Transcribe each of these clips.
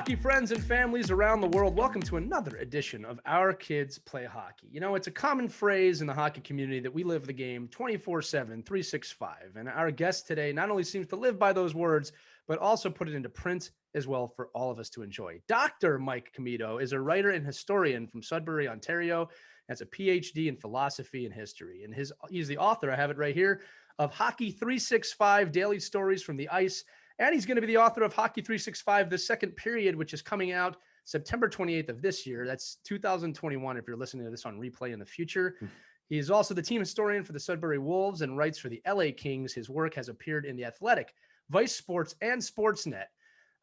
hockey friends and families around the world, welcome to another edition of Our Kids Play Hockey. You know, it's a common phrase in the hockey community that we live the game 24/7, 365. And our guest today not only seems to live by those words, but also put it into print as well for all of us to enjoy. Dr. Mike Commito is a writer and historian from Sudbury, Ontario, has a PhD in philosophy and history. And he's the author, I have it right here, of Hockey 365 Daily Stories from the Ice. And he's going to be the author of Hockey 365, the second period, which is coming out September 28th of this year. That's 2021 if you're listening to this on replay in the future. He is also the team historian for the Sudbury Wolves and writes for the LA Kings. His work has appeared in The Athletic, Vice Sports, and Sportsnet.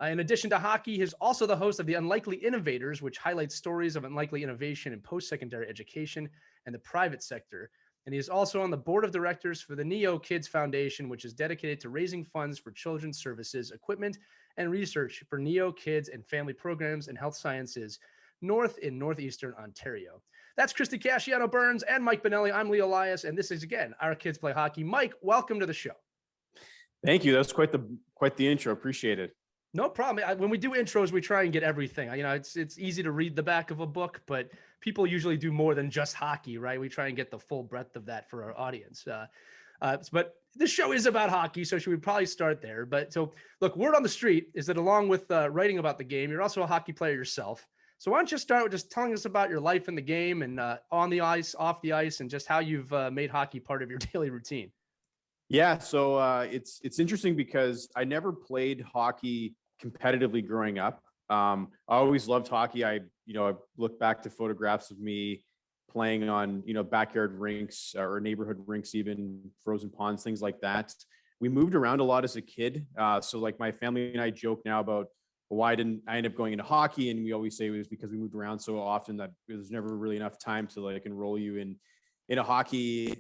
In addition to hockey, he's also the host of The Unlikely Innovators, which highlights stories of unlikely innovation in post-secondary education and the private sector. And he is also on the board of directors for the Neo Kids Foundation, which is dedicated to raising funds for children's services, equipment, and research for Neo Kids and family programs and health sciences in Northeastern Ontario. That's Christy Casciano-Burns and Mike Benelli. I'm Lee Elias, and this is, again, Our Kids Play Hockey. Mike, welcome to the show. Thank you. That's quite the intro. Appreciate it. No problem. When we do intros, we try and get everything. You know, it's easy to read the back of a book, but people usually do more than just hockey, right? We try and get the full breadth of that for our audience. But this show is about hockey, so should we probably start there? But so, look, word on the street is that along with writing about the game, you're also a hockey player yourself. So why don't you start with just telling us about your life in the game and on the ice, off the ice, and just how you've made hockey part of your daily routine? Yeah, so it's interesting because I never played hockey competitively growing up. I always loved hockey. I look back to photographs of me playing on, backyard rinks or neighborhood rinks, even frozen ponds, things like that. We moved around a lot as a kid. So like my family and I joke now about why didn't I end up going into hockey? And we always say it was because we moved around so often that there's never really enough time to like enroll you in a hockey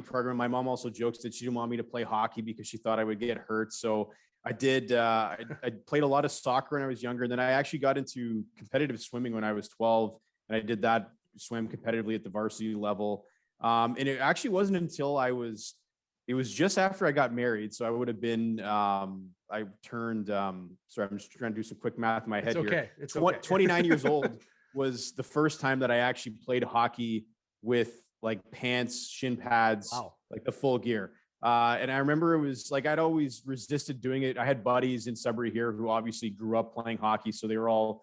program. My mom also jokes that she didn't want me to play hockey because she thought I would get hurt. So I did. I played a lot of soccer when I was younger. And then I actually got into competitive swimming when I was 12, and I did that, swim competitively at the varsity level. And it actually wasn't until it was just after I got married. So I would have been, I turned, sorry, I'm just trying to do some quick math in my head here. It's okay. 29 years old was the first time that I actually played hockey with like pants, shin pads, like the full gear. And I remember it was like, I'd always resisted doing it. I had buddies in Sudbury here who obviously grew up playing hockey. So they were all,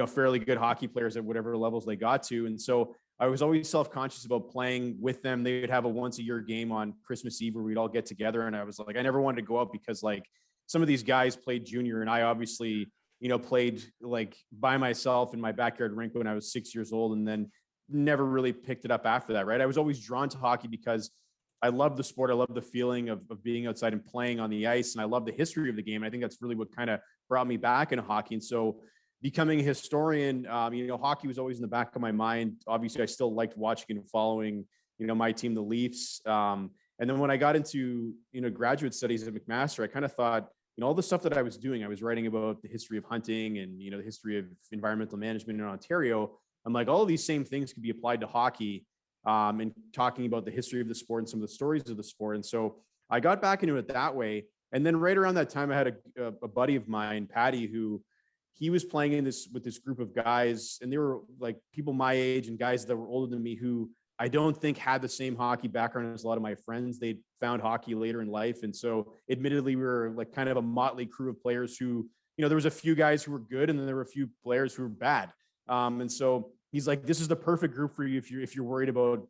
fairly good hockey players at whatever levels they got to. And so I was always self-conscious about playing with them. They would have a once a year game on Christmas Eve where we'd all get together. And I was like, I never wanted to go out because like some of these guys played junior and I obviously, played like by myself in my backyard rink when I was 6 years old and then never really picked it up after that. Right. I was always drawn to hockey because I love the sport. I love the feeling of being outside and playing on the ice. And I love the history of the game. I think that's really what kind of brought me back into hockey. And so becoming a historian, hockey was always in the back of my mind. Obviously, I still liked watching and following, my team, the Leafs. And then when I got into, graduate studies at McMaster, I kind of thought, all the stuff that I was doing, I was writing about the history of hunting and, the history of environmental management in Ontario. I'm like, all of these same things could be applied to hockey. And talking about the history of the sport and some of the stories of the sport. And so I got back into it that way. And then right around that time, I had a buddy of mine, Patty, who he was playing with this group of guys, and they were like people my age and guys that were older than me who I don't think had the same hockey background as a lot of my friends. They'd found hockey later in life. And so admittedly, we were like kind of a motley crew of players who, there was a few guys who were good and then there were a few players who were bad. And so he's like, this is the perfect group for you if you're worried about,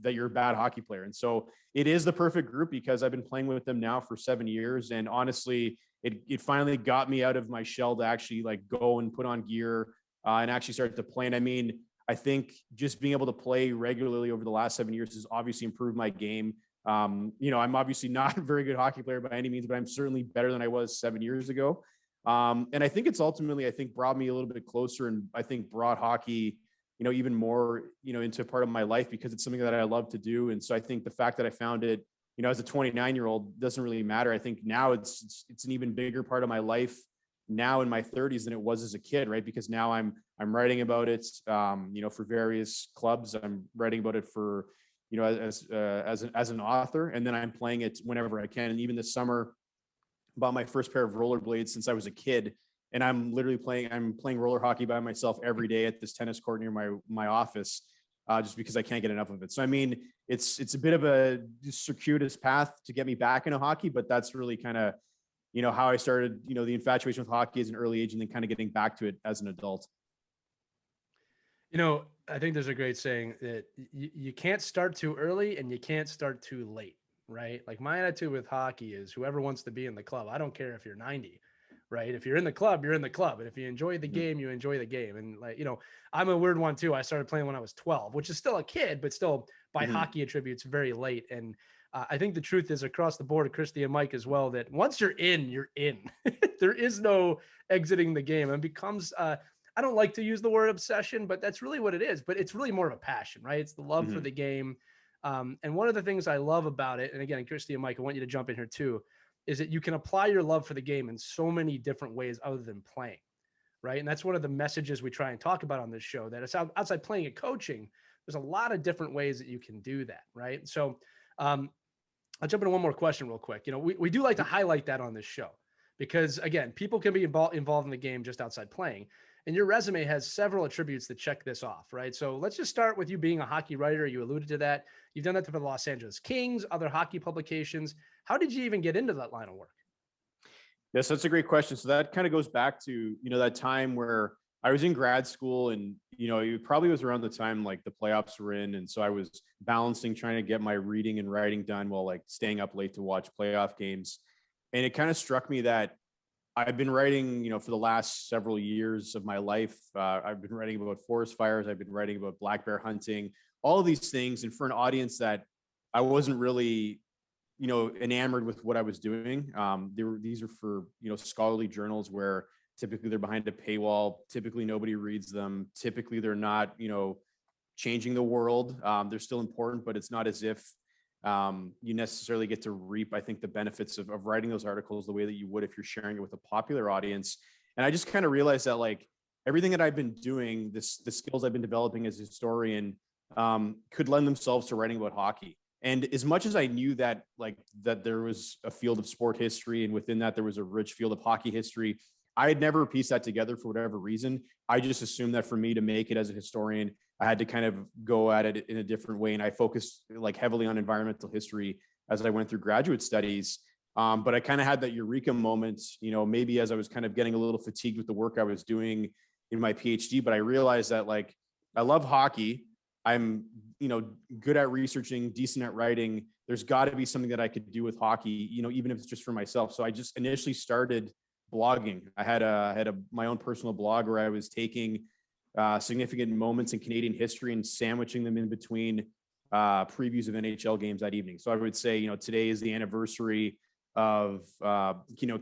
that you're a bad hockey player. And so it is the perfect group because I've been playing with them now for 7 years. And honestly, it finally got me out of my shell to actually like go and put on gear and actually start to play. And I mean, I think just being able to play regularly over the last 7 years has obviously improved my game. I'm obviously not a very good hockey player by any means, but I'm certainly better than I was 7 years ago. And I think it's ultimately, brought me a little bit closer and I think brought hockey, even more, into a part of my life because it's something that I love to do. And so I think the fact that I found it, as a 29-year-old doesn't really matter. I think now it's an even bigger part of my life now in my 30s than it was as a kid, right? Because now I'm writing about it, for various clubs. I'm writing about it for, as an author, and then I'm playing it whenever I can. And even this summer, bought my first pair of rollerblades since I was a kid. and I'm playing roller hockey by myself every day at this tennis court near my office, just because I can't get enough of it. So I mean, it's a bit of a circuitous path to get me back into hockey, but that's really kind of, how I started, the infatuation with hockey as an early age, and then kind of getting back to it as an adult. I think there's a great saying that you can't start too early and you can't start too late, right? Like my attitude with hockey is whoever wants to be in the club. I don't care if you're 90, right? If you're in the club, you're in the club. And if you enjoy the game, you enjoy the game. And like, I'm a weird one too. I started playing when I was 12, which is still a kid, but still by hockey attributes very late. And I think the truth is across the board, Christy and Mike as well, that once you're in, you're in. There is no exiting the game, and becomes, I don't like to use the word obsession, but that's really what it is. But it's really more of a passion, right? It's the love for the game. And one of the things I love about it, and again, Christy and Mike, I want you to jump in here too, is that you can apply your love for the game in so many different ways other than playing, right? And that's one of the messages we try and talk about on this show, that it's outside playing and coaching, there's a lot of different ways that you can do that, right? So I'll jump into one more question real quick. We do like to highlight that on this show because, again, people can be involved in the game just outside playing. And your resume has several attributes that check this off, right? So let's just start with you being a hockey writer. You alluded to that. You've done that for the Los Angeles Kings, other hockey publications. How did you even get into that line of work? Yes, that's a great question. So that kind of goes back to, that time where I was in grad school, and, it probably was around the time like the playoffs were in. And so I was balancing trying to get my reading and writing done while like staying up late to watch playoff games. And it kind of struck me that I've been writing, for the last several years of my life. I've been writing about forest fires. I've been writing about black bear hunting, all of these things. And for an audience that I wasn't really, enamored with what I was doing. These are for, scholarly journals where typically they're behind a paywall. Typically nobody reads them. Typically they're not, changing the world. They're still important, but it's not as if you necessarily get to reap, I think, the benefits of writing those articles the way that you would if you're sharing it with a popular audience. And I just kind of realized that like everything that I've been doing, the skills I've been developing as a historian, could lend themselves to writing about hockey. And as much as I knew that there was a field of sport history, and within that there was a rich field of hockey history, I had never pieced that together for whatever reason. I just assumed that for me to make it as a historian, I had to kind of go at it in a different way. And I focused like heavily on environmental history as I went through graduate studies. But I kind of had that eureka moment, maybe as I was kind of getting a little fatigued with the work I was doing in my PhD, but I realized that like, I love hockey. I'm, good at researching, decent at writing. There's got to be something that I could do with hockey, even if it's just for myself. So I just initially started blogging. I had my own personal blog where I was taking significant moments in Canadian history and sandwiching them in between previews of NHL games that evening. So I would say, today is the anniversary of,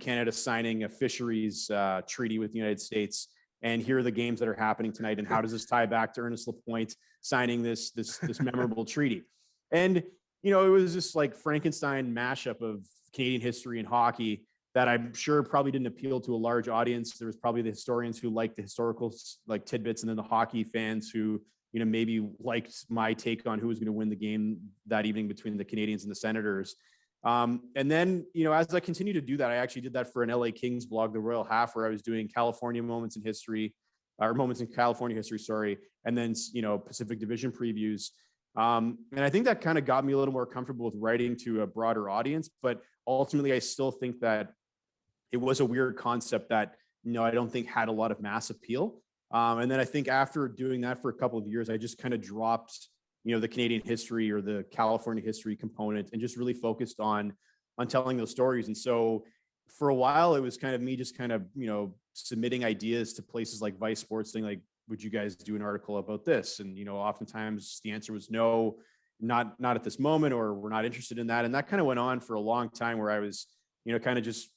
Canada signing a fisheries treaty with the United States. And here are the games that are happening tonight. And how does this tie back to Ernest Lapointe signing this memorable treaty? And, it was just like Frankenstein mashup of Canadian history and hockey that I'm sure probably didn't appeal to a large audience. There was probably the historians who liked the historical like tidbits, and then the hockey fans who, maybe liked my take on who was going to win the game that evening between the Canadians and the Senators. And then, as I continued to do that, I actually did that for an LA Kings blog, The Royal Half, where I was doing California moments in history, or moments in California history, sorry. And then, Pacific Division previews. And I think that kind of got me a little more comfortable with writing to a broader audience, but ultimately I still think that it was a weird concept that, I don't think had a lot of mass appeal. And then I think after doing that for a couple of years, I just kind of dropped, the Canadian history or the California history component and just really focused on telling those stories. And so for a while, it was kind of me just kind of, submitting ideas to places like Vice Sports, saying like, would you guys do an article about this? And, oftentimes the answer was no, not at this moment, or we're not interested in that. And that kind of went on for a long time where I was, kind of just,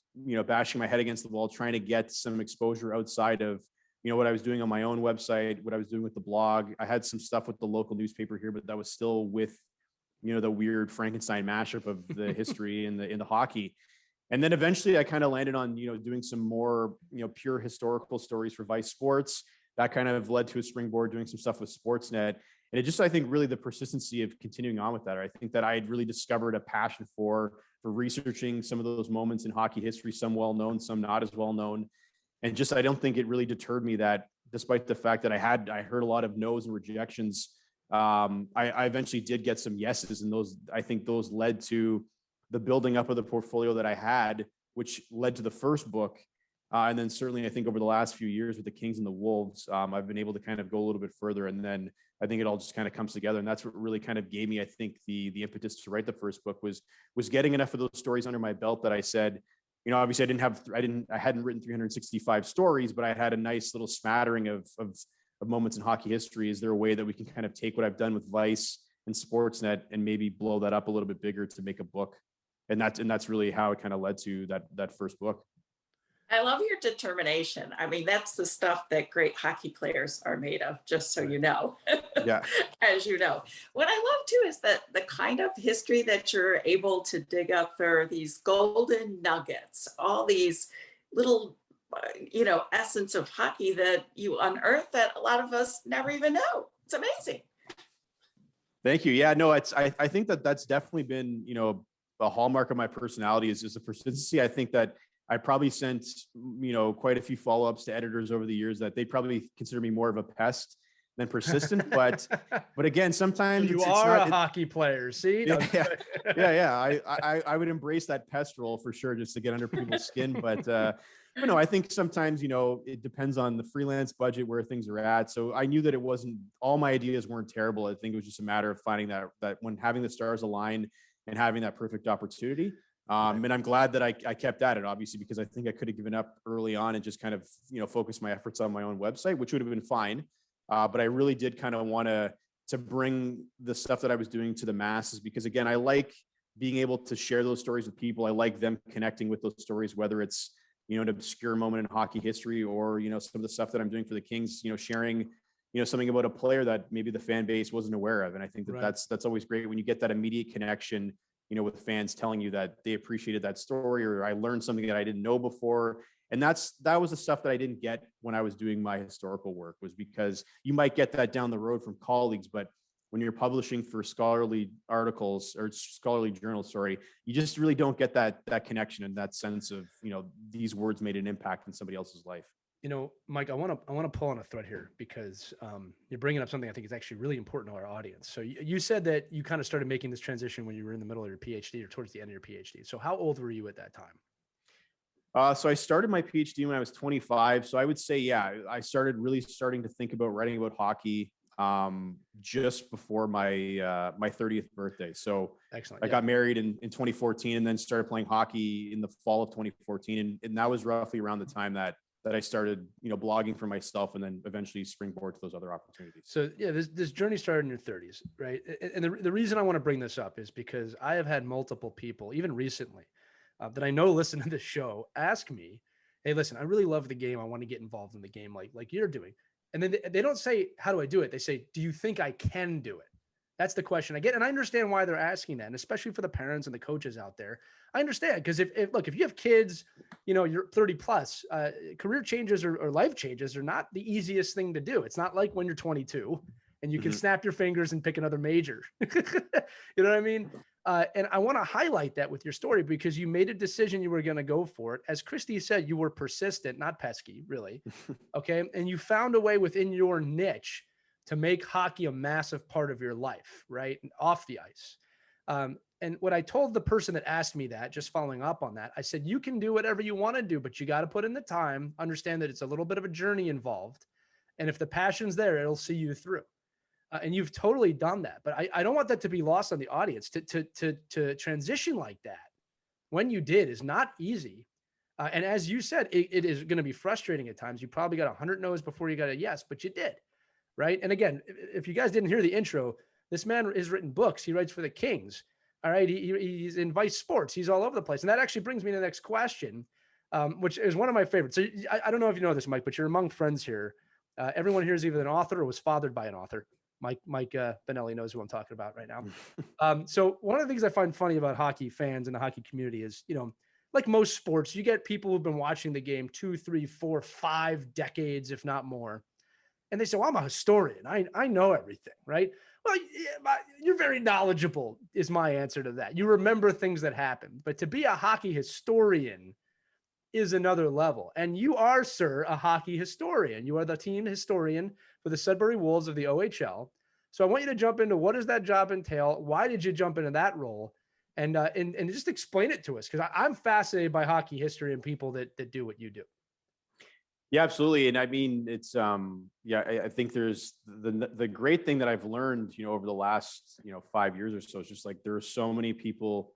bashing my head against the wall, trying to get some exposure outside of, what I was doing on my own website, what I was doing with the blog. I had some stuff with the local newspaper here, but that was still with, the weird Frankenstein mashup of the history and the hockey. And then eventually I kind of landed on, doing some more, pure historical stories for Vice Sports. That kind of led to a springboard doing some stuff with Sportsnet. And it just, I think, really the persistency of continuing on with that. I think that I had really discovered a passion for researching some of those moments in hockey history, some well-known, some not as well-known. And just, I don't think it really deterred me, that despite the fact that I heard a lot of no's and rejections, I eventually did get some yeses. And I think those led to the building up of the portfolio that I had, which led to the first book. And then certainly I think over the last few years with the Kings and the Wolves, I've been able to kind of go a little bit further. And then I think it all just kind of comes together. And that's what really kind of gave me, I think, the impetus to write the first book was getting enough of those stories under my belt that I said, obviously I hadn't written 365 stories, but I had a nice little smattering of moments in hockey history. Is there a way that we can kind of take what I've done with Vice and Sportsnet and maybe blow that up a little bit bigger to make a book? And that's really how it kind of led to that first book. I love your determination. I mean, that's the stuff that great hockey players are made of, just so you know. Yeah. As you know. What I love too is that the kind of history that you're able to dig up, there are these golden nuggets, all these little, essence of hockey that you unearth that a lot of us never even know. It's amazing. Thank you. Yeah, no, I think that's definitely been, a hallmark of my personality is just a persistency. I think that I probably sent, quite a few follow-ups to editors over the years that they probably consider me more of a pest than persistent. But again, sometimes you are a hockey player. See? Yeah. I would embrace that pest role for sure, just to get under people's skin. But no, I think sometimes, it depends on the freelance budget, where things are at. So I knew that it wasn't, all my ideas weren't terrible. I think it was just a matter of finding that when having the stars align and having that perfect opportunity. And I'm glad that I kept at it, obviously, because I think I could have given up early on and just kind of, focused my efforts on my own website, which would have been fine. But I really did kind of want to bring the stuff that I was doing to the masses, because again, I like being able to share those stories with people. I like them connecting with those stories, whether it's, an obscure moment in hockey history or, some of the stuff that I'm doing for the Kings, sharing, something about a player that maybe the fan base wasn't aware of. And I think that that's always great when you get that immediate connection, with fans telling you that they appreciated that story, or I learned something that I didn't know before. And that was the stuff that I didn't get when I was doing my historical work, was because you might get that down the road from colleagues, but when you're publishing for scholarly articles or scholarly journals, you just really don't get that connection and that sense of, these words made an impact in somebody else's life. Mike, I want to pull on a thread here, because you're bringing up something I think is actually really important to our audience. So you said that you kind of started making this transition when you were in the middle of your PhD or towards the end of your PhD. So how old were you at that time? So I started my PhD when I was 25. So I would say, I started to think about writing about hockey just before my 30th birthday. So excellent. I got married in 2014 and then started playing hockey in the fall of 2014. And that was roughly around the time that I started, blogging for myself, and then eventually springboard to those other opportunities. So this journey started in your 30s, right? And the reason I want to bring this up is because I have had multiple people, even recently, that I know listen to this show, ask me, "Hey, listen, I really love the game. I want to get involved in the game like you're doing." And then they don't say, "How do I do it?" They say, "Do you think I can do it?" That's the question I get. And I understand why they're asking that. And especially for the parents and the coaches out there, I understand. Because if you have kids, you're 30 plus, career changes or life changes are not the easiest thing to do. It's not like when you're 22 and you can snap your fingers and pick another major. You know what I mean? And I want to highlight that with your story, because you made a decision, you were going to go for it. As Christy said, you were persistent, not pesky, really. Okay. And you found a way within your niche to make hockey a massive part of your life, right? Off the ice. And what I told the person that asked me that, just following up on that, I said, you can do whatever you want to do, but you got to put in the time, understand that it's a little bit of a journey involved. And if the passion's there, it'll see you through. And you've totally done that. But I don't want that to be lost on the audience. To transition like that, when you did, is not easy. And as you said, it is going to be frustrating at times. You probably got 100 no's before you got a yes, but you did. Right. And again, if you guys didn't hear the intro, this man has written books. He writes for the Kings. All right. He's in Vice Sports. He's all over the place. And that actually brings me to the next question, which is one of my favorites. So I don't know if you know this, Mike, but you're among friends here. Everyone here is either an author or was fathered by an author. Mike Benelli knows who I'm talking about right now. So one of the things I find funny about hockey fans and the hockey community is, like most sports, you get people who've been watching the game 2, 3, 4, 5 decades, if not more. And they say, well, I'm a historian. I know everything, right? Well, you're very knowledgeable is my answer to that. You remember things that happened. But to be a hockey historian, is another level. And you are, sir, a hockey historian. You are the team historian for the Sudbury Wolves of the OHL. So I want you to jump into what does that job entail? Why did you jump into that role? And just explain it to us, because I'm fascinated by hockey history and people that do what you do. Yeah, absolutely. And I mean, it's yeah, I think there's the great thing that I've learned, over the last, 5 years or so, is just like there are so many people.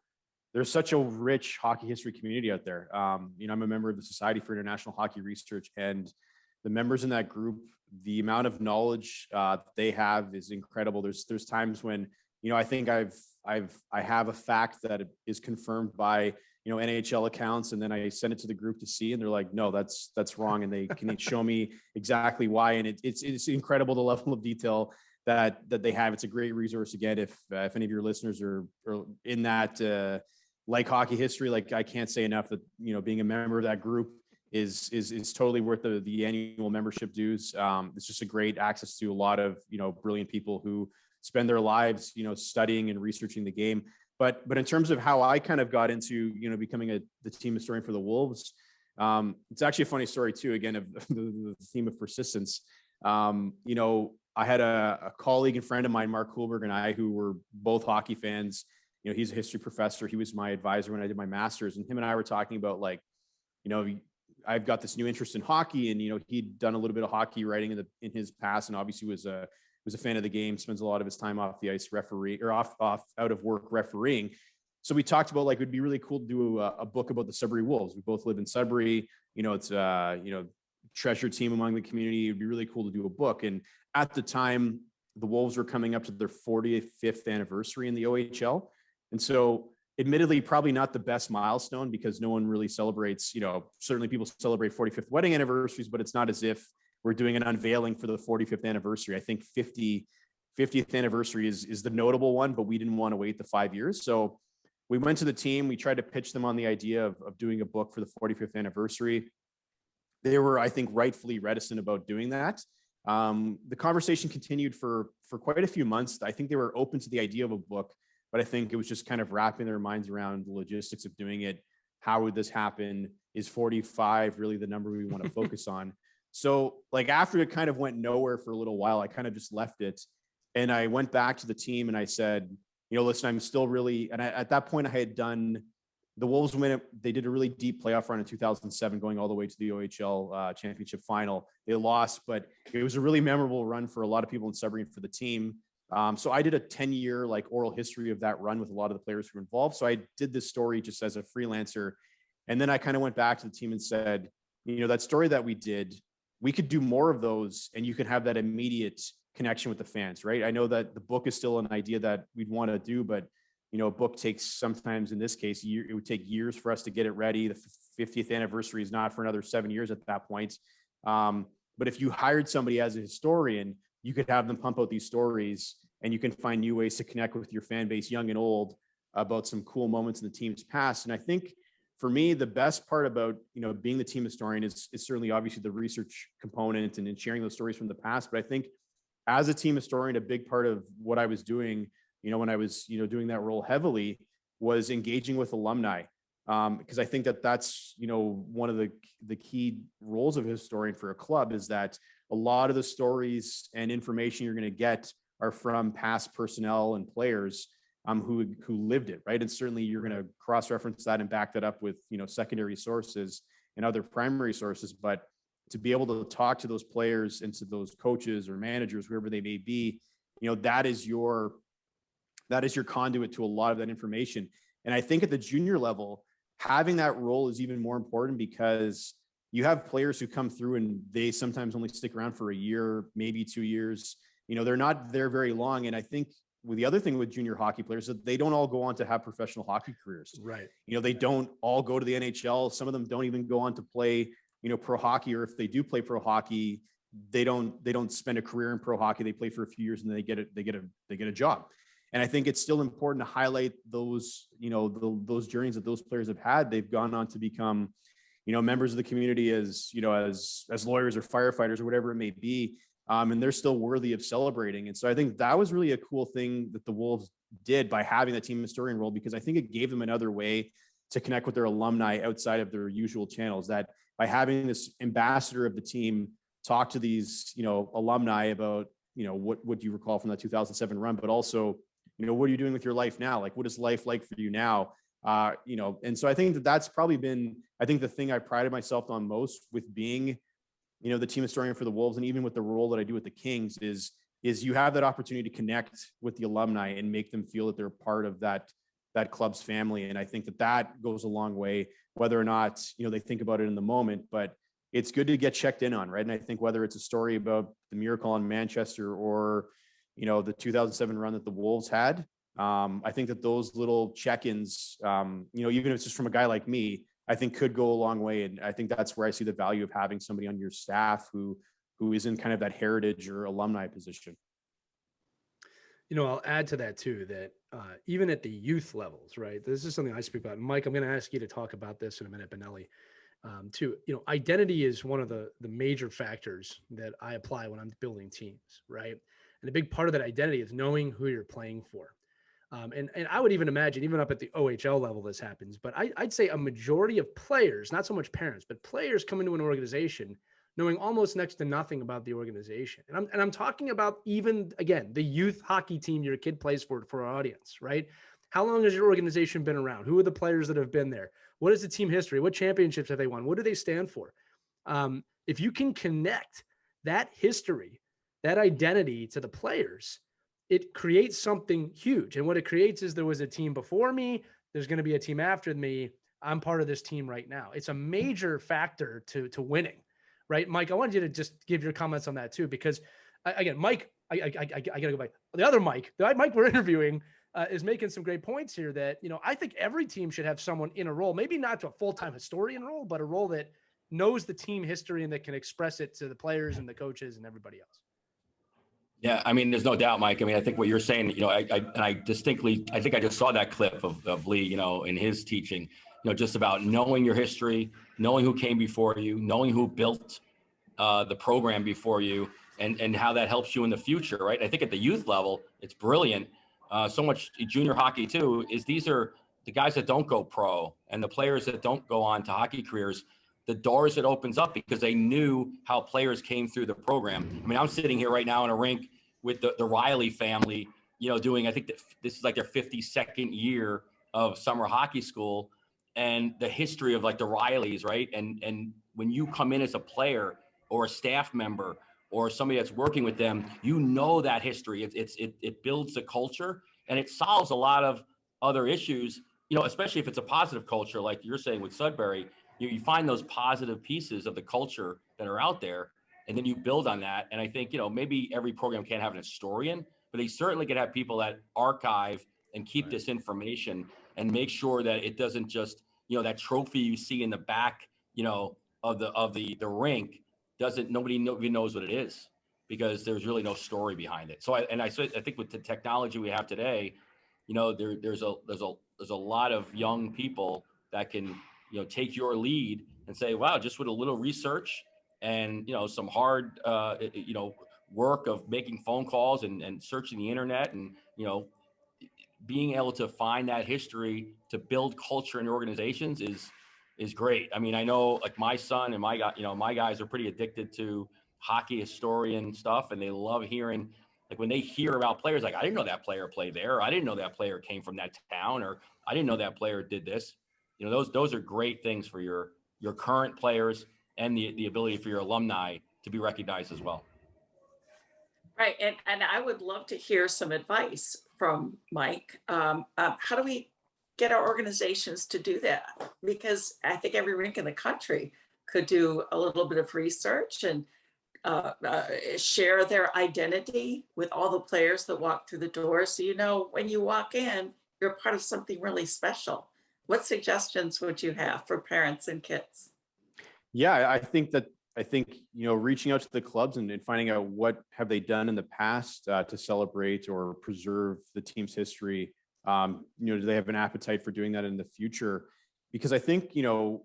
There's such a rich hockey history community out there. I'm a member of the Society for International Hockey Research, and the members in that group, the amount of knowledge they have is incredible. There's times when, I think I have a fact that is confirmed by, NHL accounts, and then I send it to the group to see, and they're like, no, that's wrong. And they can show me exactly why. And it's incredible, the level of detail that they have. It's a great resource. Again, if any of your listeners are in that, like hockey history, like I can't say enough that, being a member of that group is totally worth the annual membership dues. It's just a great access to a lot of, brilliant people who spend their lives, studying and researching the game. But in terms of how I kind of got into, becoming the team historian for the Wolves, it's actually a funny story too, again, of the theme of persistence. I had a colleague and friend of mine, Mark Kohlberg, and I, who were both hockey fans. He's a history professor. He was my advisor when I did my master's, and him and I were talking about, like, I've got this new interest in hockey, and, he'd done a little bit of hockey writing in his past, and obviously was a fan of the game, spends a lot of his time off the ice out of work refereeing. So we talked about, like, it'd be really cool to do a book about the Sudbury Wolves. We both live in Sudbury, it's treasured team among the community. It'd be really cool to do a book. And at the time, the Wolves were coming up to their 45th anniversary in the OHL. And so, admittedly, probably not the best milestone, because no one really celebrates, certainly people celebrate 45th wedding anniversaries, but it's not as if we're doing an unveiling for the 45th anniversary. I think 50th anniversary is the notable one, but we didn't want to wait the 5 years. So we went to the team, we tried to pitch them on the idea of doing a book for the 45th anniversary. They were, I think, rightfully reticent about doing that. The conversation continued for quite a few months. I think they were open to the idea of a book, but I think it was just kind of wrapping their minds around the logistics of doing it. How would this happen? Is 45 really the number we want to focus on? So, like, after it kind of went nowhere for a little while, I kind of just left it. And I went back to the team and I said, listen, I'm still really, and at that point I had done, the Wolves they did a really deep playoff run in 2007, going all the way to the OHL championship final. They lost, but it was a really memorable run for a lot of people in Sudbury and for the team. So I did a 10-year like oral history of that run with a lot of the players who were involved. So I did this story just as a freelancer. And then I kind of went back to the team and said, that story that we did, we could do more of those, and you can have that immediate connection with the fans, right? I know that the book is still an idea that we'd want to do, but a book takes, sometimes in this case, it would take years for us to get it ready. The 50th anniversary is not for another 7 years at that point. But if you hired somebody as a historian, you could have them pump out these stories, and you can find new ways to connect with your fan base, young and old, about some cool moments in the team's past. And I think, for me, the best part about, being the team historian is certainly obviously the research component and sharing those stories from the past. But I think as a team historian, a big part of what I was doing, when I was, doing that role heavily, was engaging with alumni. Because I think that's, one of the key roles of a historian for a club, is that a lot of the stories and information you're going to get are from past personnel and players who lived it, right? And certainly you're going to cross-reference that and back that up with, secondary sources and other primary sources. But to be able to talk to those players and to those coaches or managers, whoever they may be, that is your conduit to a lot of that information. And I think at the junior level, having that role is even more important, because you have players who come through and they sometimes only stick around for a year, maybe 2 years. They're not there very long. And I think the other thing with junior hockey players is that they don't all go on to have professional hockey careers. Right. They don't all go to the NHL. Some of them don't even go on to play, pro hockey, or if they do play pro hockey, they don't spend a career in pro hockey. They play for a few years and then they get a job. And I think it's still important to highlight those, those journeys that those players have had. They've gone on to become, members of the community as lawyers or firefighters or whatever it may be. And they're still worthy of celebrating. And so I think that was really a cool thing that the Wolves did by having that team historian role, because I think it gave them another way to connect with their alumni outside of their usual channels. That by having this ambassador of the team talk to these, alumni about, what do you recall from that 2007 run, but also, what are you doing with your life now? Like, what is life like for you now? And so I think that that's probably been, I think the thing I prided myself on most with being, the team historian for the Wolves, and even with the role that I do with the Kings, is you have that opportunity to connect with the alumni and make them feel that they're part of that club's family. And I think that goes a long way, whether or not, they think about it in the moment, but it's good to get checked in on, right? And I think whether it's a story about the miracle in Manchester or, the 2007 run that the Wolves had, I think that those little check-ins, even if it's just from a guy like me, I think could go a long way. And I think that's where I see the value of having somebody on your staff who is in kind of that heritage or alumni position. I'll add to that too, that even at the youth levels, right? This is something I speak about. Mike, I'm going to ask you to talk about this in a minute, Benelli, too. Identity is one of the major factors that I apply when I'm building teams, right? And a big part of that identity is knowing who you're playing for. And I would even imagine, even up at the OHL level, this happens. But I'd say a majority of players, not so much parents, but players come into an organization knowing almost next to nothing about the organization. And I'm talking about even, again, the youth hockey team your kid plays for our audience, right? How long has your organization been around? Who are the players that have been there? What is the team history? What championships have they won? What do they stand for? If you can connect that history, that identity to the players, it creates something huge. And what it creates is there was a team before me. There's going to be a team after me. I'm part of this team right now. It's a major factor to winning, right? Mike, I wanted you to just give your comments on that too, because again, Mike, I got to go back. The other Mike, the Mike we're interviewing is making some great points here that, I think every team should have someone in a role, maybe not to a full-time historian role, but a role that knows the team history and that can express it to the players and the coaches and everybody else. Yeah, I mean, there's no doubt, Mike. I mean, I think what you're saying, I think I just saw that clip of Lee, in his teaching, just about knowing your history, knowing who came before you, knowing who built the program before you, and how that helps you in the future, right? I think at the youth level, it's brilliant. So much junior hockey too, is these are the guys that don't go pro and the players that don't go on to hockey careers, the doors it opens up because they knew how players came through the program. I mean, I'm sitting here right now in a rink with the Riley family, doing, I think that this is like their 52nd year of summer hockey school, and the history of like the Rileys, right? And when you come in as a player or a staff member or somebody that's working with them, that history. It builds the culture and it solves a lot of other issues, especially if it's a positive culture, like you're saying with Sudbury. You find those positive pieces of the culture that are out there, and then you build on that. And I think, maybe every program can't have an historian, but they certainly could have people that archive and keep this information and make sure that it doesn't just, that trophy you see in the back, of the rink nobody knows what it is, because there's really no story behind it. So I think with the technology we have today, there's a lot of young people that can, take your lead and say, wow, just with a little research and, some hard, work of making phone calls and searching the internet and, being able to find that history to build culture in organizations is great. I mean, I know like my son and my guys are pretty addicted to hockey historian stuff, and they love hearing, like when they hear about players, like, I didn't know that player played there. Or I didn't know that player came from that town, or I didn't know that player did this. Those are great things for your current players and the ability for your alumni to be recognized as well. Right. And I would love to hear some advice from Mike. How do we get our organizations to do that? Because I think every rink in the country could do a little bit of research and share their identity with all the players that walk through the door. So, when you walk in, you're part of something really special. What suggestions would you have for parents and kids? Yeah, I think, reaching out to the clubs and finding out what have they done in the past to celebrate or preserve the team's history. Do they have an appetite for doing that in the future? Because I think,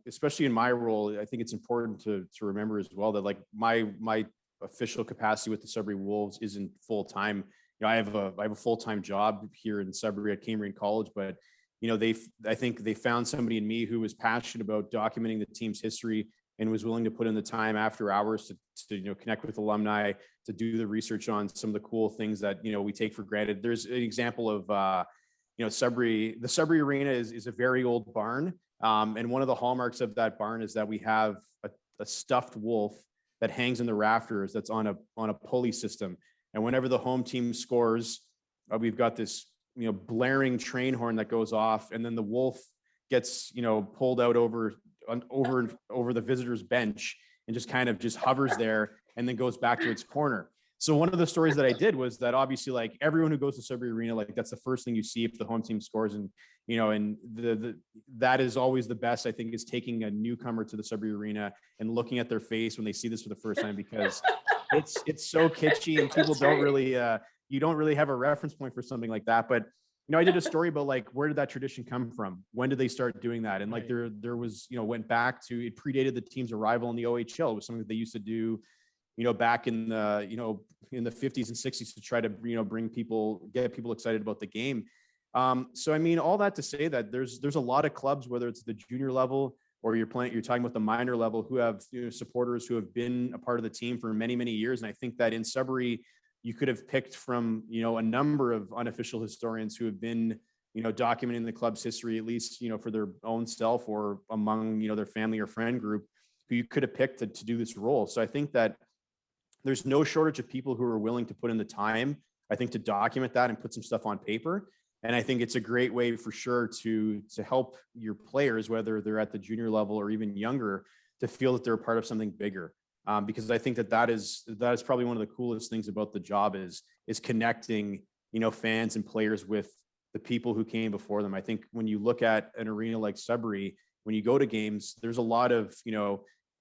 especially in my role, I think it's important to remember as well that like my official capacity with the Sudbury Wolves isn't full time. I have a full-time job here in Sudbury at Cambrian College, but I think they found somebody in me who was passionate about documenting the team's history and was willing to put in the time after hours to connect with alumni, to do the research on some of the cool things that, we take for granted. There's an example of, Sudbury. The Sudbury Arena is a very old barn. And one of the hallmarks of that barn is that we have a stuffed wolf that hangs in the rafters that's on a pulley system. And whenever the home team scores, we've got this, blaring train horn that goes off, and then the wolf gets, pulled out over the visitor's bench and just kind of just hovers there and then goes back to its corner. So one of the stories that I did was that obviously, like, everyone who goes to Sudbury Arena, like, that's the first thing you see if the home team scores. And, and that is always the best, I think, is taking a newcomer to the Sudbury Arena and looking at their face when they see this for the first time, because it's so kitschy and people don't really, you don't really have a reference point for something like that. But, I did a story about, like, where did that tradition come from? When did they start doing that? And like, there was, went back to, it predated the team's arrival in the OHL. It was something that they used to do, back in the, in the 50s and 60s to try to, get people excited about the game. So, I mean, all that to say that there's a lot of clubs, whether it's the junior level or you're talking about the minor level, who have, supporters who have been a part of the team for many, many years. And I think that in Sudbury, you could have picked from, a number of unofficial historians who have been, documenting the club's history, at least, for their own self or among, their family or friend group, who you could have picked to do this role. So I think that there's no shortage of people who are willing to put in the time, I think, to document that and put some stuff on paper. And I think it's a great way for sure to help your players, whether they're at the junior level or even younger, to feel that they're a part of something bigger. Because I think that is probably one of the coolest things about the job is connecting, fans and players with the people who came before them. I think when you look at an arena like Sudbury, when you go to games, there's a lot of,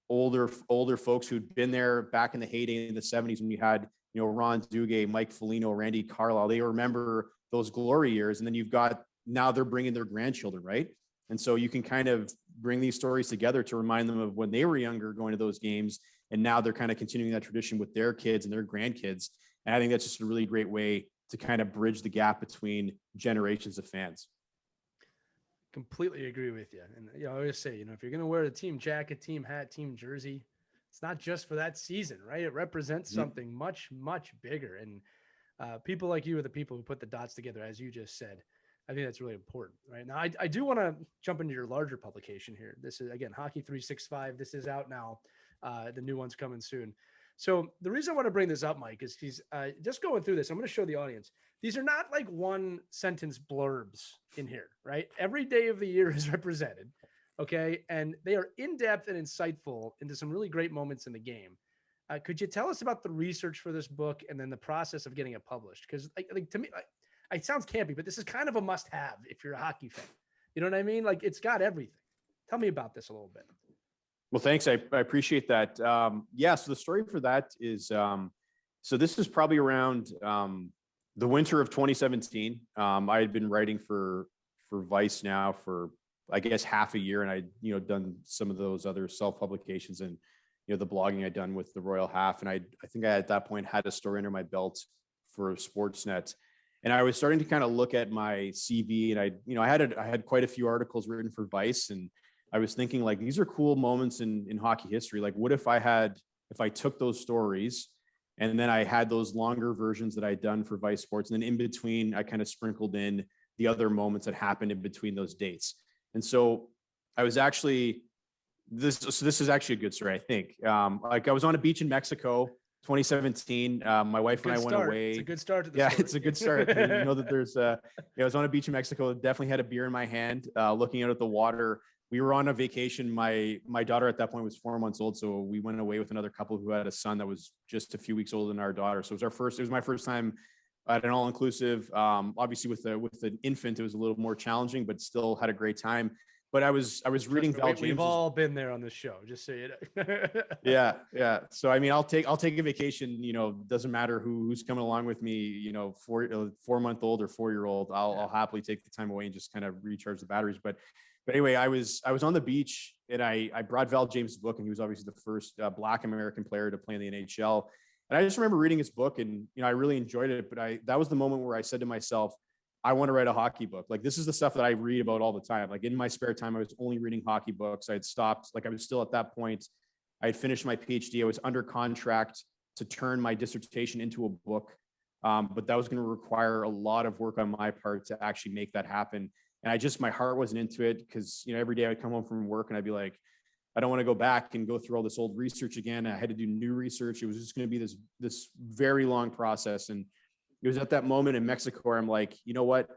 older folks who'd been there back in the heyday in the 70s when you had, Ron Duguay, Mike Foligno, Randy Carlisle. They remember those glory years. And then now they're bringing their grandchildren, right? And so you can kind of bring these stories together to remind them of when they were younger going to those games. And now they're kind of continuing that tradition with their kids and their grandkids. And I think that's just a really great way to kind of bridge the gap between generations of fans. Completely agree with you. And I always say, if you're going to wear a team jacket, team hat, team jersey, it's not just for that season, right? It represents something much, much bigger. And people like you are the people who put the dots together, as you just said. I think that's really important, right? Now, I do want to jump into your larger publication here. This is, again, Hockey 365. This is out now. The new one's coming soon. So the reason I want to bring this up, Mike, is he's just going through this. I'm going to show the audience. These are not like one sentence blurbs in here, right? Every day of the year is represented. Okay. And they are in-depth and insightful into some really great moments in the game. Could you tell us about the research for this book and then the process of getting it published? Because like to me, it sounds campy, but this is kind of a must-have if you're a hockey fan. You know what I mean? Like, it's got everything. Tell me about this a little bit. Well, thanks. I appreciate that. So the story for that is, so this is probably around the winter of 2017. I had been writing for Vice now for, I guess, half a year, and I, done some of those other self-publications and, the blogging I'd done with the Royal Half. And I think I, at that point, had a story under my belt for Sportsnet. And I was starting to kind of look at my CV, and I had quite a few articles written for Vice, and I was thinking, like, these are cool moments in hockey history. Like, what if I took those stories and then I had those longer versions that I'd done for Vice Sports, and then in between I kind of sprinkled in the other moments that happened in between those dates. And so I was actually this is actually a good story, I think. Like, I was on a beach in Mexico, 2017. My wife and I went away. It's a good start to the story. It's a good start. That there's I was on a beach in Mexico, definitely had a beer in my hand, looking out at the water. We were on a vacation. My daughter at that point was 4 months old. So we went away with another couple who had a son that was just a few weeks older than our daughter. So it was my first time at an all-inclusive. Obviously with an infant, it was a little more challenging, but still had a great time. But I was reading Val James. We've all been there on this show, just so you know. Yeah. So I mean, I'll take a vacation. Doesn't matter who's coming along with me. 4-month-old or 4-year-old. I'll happily take the time away and just kind of recharge the batteries. But anyway, I was on the beach, and I brought Val James' book, and he was obviously the first Black American player to play in the NHL. And I just remember reading his book, and I really enjoyed it. But that was the moment where I said to myself, I want to write a hockey book. Like, this is the stuff that I read about all the time. Like, in my spare time, I was only reading hockey books. I had stopped, like I was still at that point. I had finished my PhD. I was under contract to turn my dissertation into a book. But that was going to require a lot of work on my part to actually make that happen. And my heart wasn't into it because, every day I'd come home from work and I'd be like, I don't want to go back and go through all this old research again. I had to do new research. It was just going to be this very long process. And it was at that moment in Mexico where I'm like, you know what,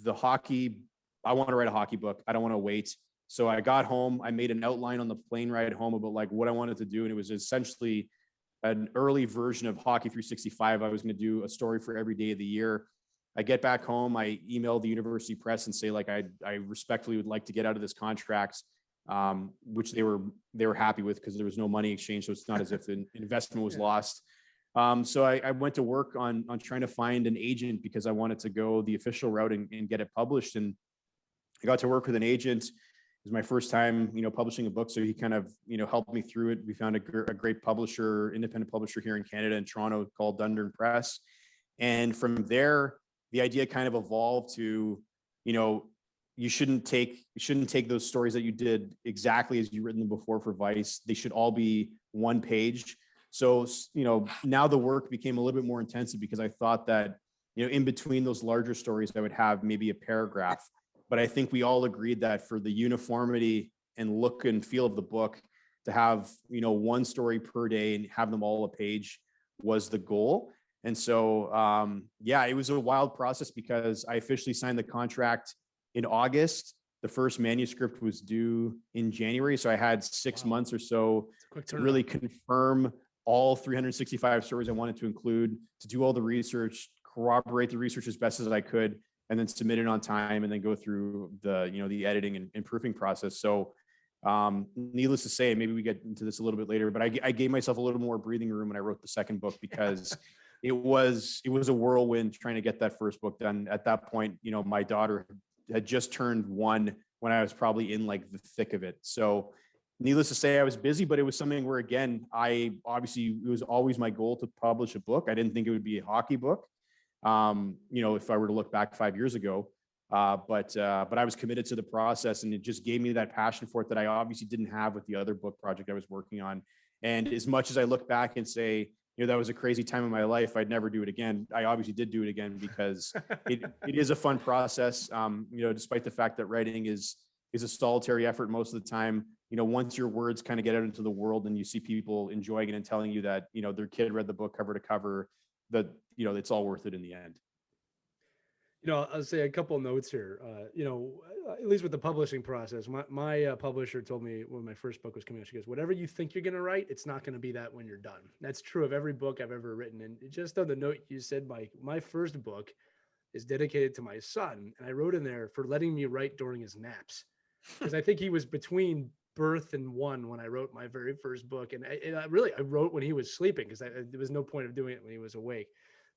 I want to write a hockey book. I don't want to wait. So I got home, I made an outline on the plane ride home about like what I wanted to do. And it was essentially an early version of Hockey 365. I was going to do a story for every day of the year. I get back home, I emailed the university press and say, like, I respectfully would like to get out of this contract, which they were happy with because there was no money exchange. So it's not as if an investment was lost. So I went to work on trying to find an agent because I wanted to go the official route and get it published. And I got to work with an agent. It was my first time, publishing a book. So he kind of, helped me through it. We found a great publisher, independent publisher here in Canada in Toronto called Dundurn Press. And from there, the idea kind of evolved to, you shouldn't take those stories that you did exactly as you've written them before for Vice. They should all be one page. So, now the work became a little bit more intensive because I thought that, in between those larger stories, I would have maybe a paragraph. But I think we all agreed that for the uniformity and look and feel of the book, to have, one story per day and have them all a page was the goal. And so, it was a wild process because I officially signed the contract in August. The first manuscript was due in January. So I had 6 months or so to really confirm all 365 stories I wanted to include, to do all the research, corroborate the research as best as I could, and then submit it on time and then go through the editing and proofing process. So needless to say, maybe we get into this a little bit later, but I gave myself a little more breathing room when I wrote the second book because it was a whirlwind trying to get that first book done. At that point, my daughter had just turned 1 when I was probably in like the thick of it. So needless to say, I was busy, but it was something where, again, it was always my goal to publish a book. I didn't think it would be a hockey book. If I were to look back 5 years ago, but I was committed to the process, and it just gave me that passion for it that I obviously didn't have with the other book project I was working on. And as much as I look back and say, that was a crazy time in my life, I'd never do it again. I obviously did do it again because it is a fun process. Despite the fact that writing is a solitary effort most of the time, once your words kind of get out into the world and you see people enjoying it and telling you that, their kid read the book cover to cover, that, it's all worth it in the end. I'll say a couple of notes here. At least with the publishing process, my publisher told me when my first book was coming out, she goes, whatever you think you're going to write, it's not going to be that when you're done. That's true of every book I've ever written. And just on the note you said, Mike, my first book is dedicated to my son. And I wrote in there for letting me write during his naps, because I think he was between birth and 1 when I wrote my very first book. And I wrote when he was sleeping because there was no point of doing it when he was awake.